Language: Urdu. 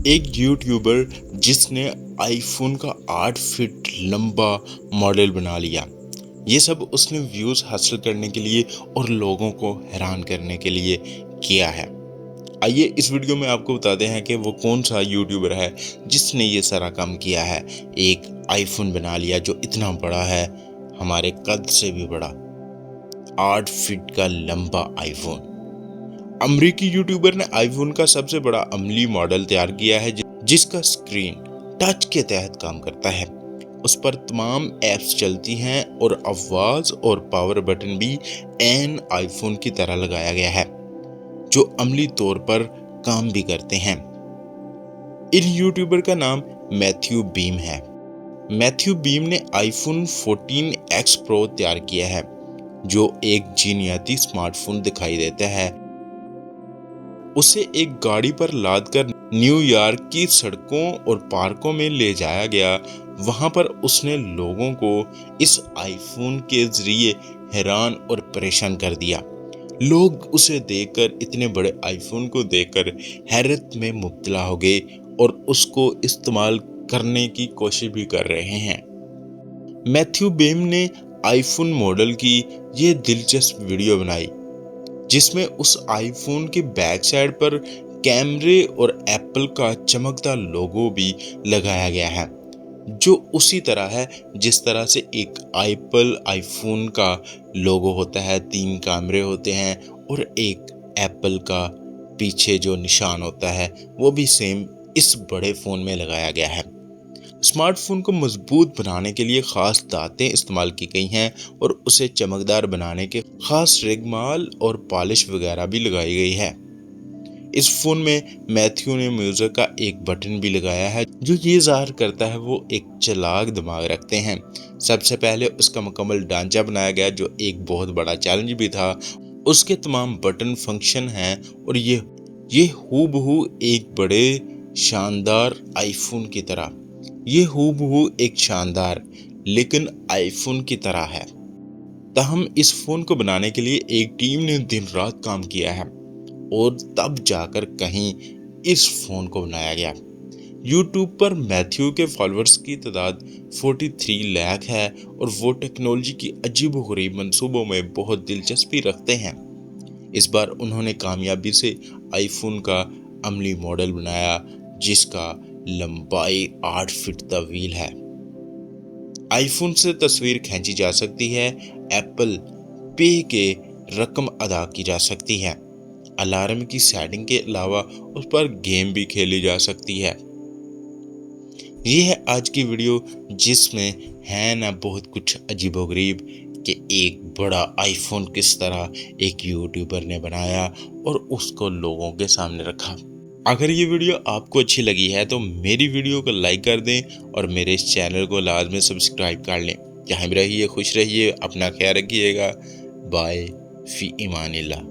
ایک یوٹیوبر جس نے آئی فون کا 8 فٹ لمبا ماڈل بنا لیا، یہ سب اس نے ویوز حاصل کرنے کے لیے اور لوگوں کو حیران کرنے کے لیے کیا ہے۔ آئیے اس ویڈیو میں آپ کو بتاتے ہیں کہ وہ کون سا یوٹیوبر ہے جس نے یہ سارا کام کیا ہے، ایک آئی فون بنا لیا جو اتنا بڑا ہے، ہمارے قد سے بھی بڑا، 8 فٹ کا لمبا آئی فون۔ امریکی یوٹیوبر نے آئی فون کا سب سے بڑا عملی ماڈل تیار کیا ہے جس کا سکرین ٹچ کے تحت کام کرتا ہے، اس پر تمام ایپس چلتی ہیں اور آواز اور پاور بٹن بھی عین آئی فون کی طرح لگایا گیا ہے جو عملی طور پر کام بھی کرتے ہیں۔ ان یوٹیوبر کا نام میتھیو بیم ہے۔ میتھیو بیم نے آئی فون 14X پرو تیار کیا ہے جو ایک جینیاتی سمارٹ فون دکھائی دیتا ہے۔ اسے ایک گاڑی پر لاد کر نیو یارک کی سڑکوں اور پارکوں میں لے جایا گیا۔ وہاں پر اس نے لوگوں کو اس آئی فون کے ذریعے حیران اور پریشان کر دیا۔ لوگ اسے دیکھ کر، اتنے بڑے آئی فون کو دیکھ کر حیرت میں مبتلا ہو گئے اور اس کو استعمال کرنے کی کوشش بھی کر رہے ہیں۔ میتھیو بیم نے آئی فون ماڈل کی یہ دلچسپ ویڈیو بنائی جس میں اس آئی فون کے بیک سائڈ پر کیمرے اور ایپل کا چمکتا لوگو بھی لگایا گیا ہے، جو اسی طرح ہے جس طرح سے ایک ایپل آئی فون کا لوگو ہوتا ہے، 3 کیمرے ہوتے ہیں اور ایک ایپل کا پیچھے جو نشان ہوتا ہے وہ بھی سیم اس بڑے فون میں لگایا گیا ہے۔ اسمارٹ فون کو مضبوط بنانے کے لیے خاص دھاتیں استعمال کی گئی ہیں اور اسے چمکدار بنانے کے خاص رگمال اور پالش وغیرہ بھی لگائی گئی ہے۔ اس فون میں میتھیو نے میوزک کا ایک بٹن بھی لگایا ہے جو یہ ظاہر کرتا ہے وہ ایک چلاک دماغ رکھتے ہیں۔ سب سے پہلے اس کا مکمل ڈھانچہ بنایا گیا جو ایک بہت بڑا چیلنج بھی تھا۔ اس کے تمام بٹن فنکشن ہیں اور یہ ہو بہو ایک بڑے شاندار آئی فون کی طرح، یہ ہو بہو ایک شاندار لیکن آئی فون کی طرح ہے۔ تاہم اس فون کو بنانے کے لیے ایک ٹیم نے دن رات کام کیا ہے اور تب جا کر کہیں اس فون کو بنایا گیا۔ یوٹیوب پر میتھیو کے فالورز کی تعداد 43 لاکھ ہے اور وہ ٹیکنالوجی کی عجیب و غریب منصوبوں میں بہت دلچسپی رکھتے ہیں۔ اس بار انہوں نے کامیابی سے آئی فون کا عملی ماڈل بنایا جس کا لمبائی 8 فٹ طویل ہے۔ آئی فون سے تصویر کھینچی جا سکتی ہے، ایپل پے کے رقم ادا کی جا سکتی ہے، الارم کی سیٹنگ کے علاوہ اس پر گیم بھی کھیلی جا سکتی ہے۔ یہ ہے آج کی ویڈیو جس میں ہے نا بہت کچھ عجیب و غریب کہ ایک بڑا آئی فون کس طرح ایک یوٹیوبر نے بنایا اور اس کو لوگوں کے سامنے رکھا۔ اگر یہ ویڈیو آپ کو اچھی لگی ہے تو میری ویڈیو کو لائک کر دیں اور میرے اس چینل کو لازمی سبسکرائب کر لیں۔ جہاں بھی رہیے خوش رہیے، اپنا خیال رکھیے گا۔ بائے، فی امان اللہ۔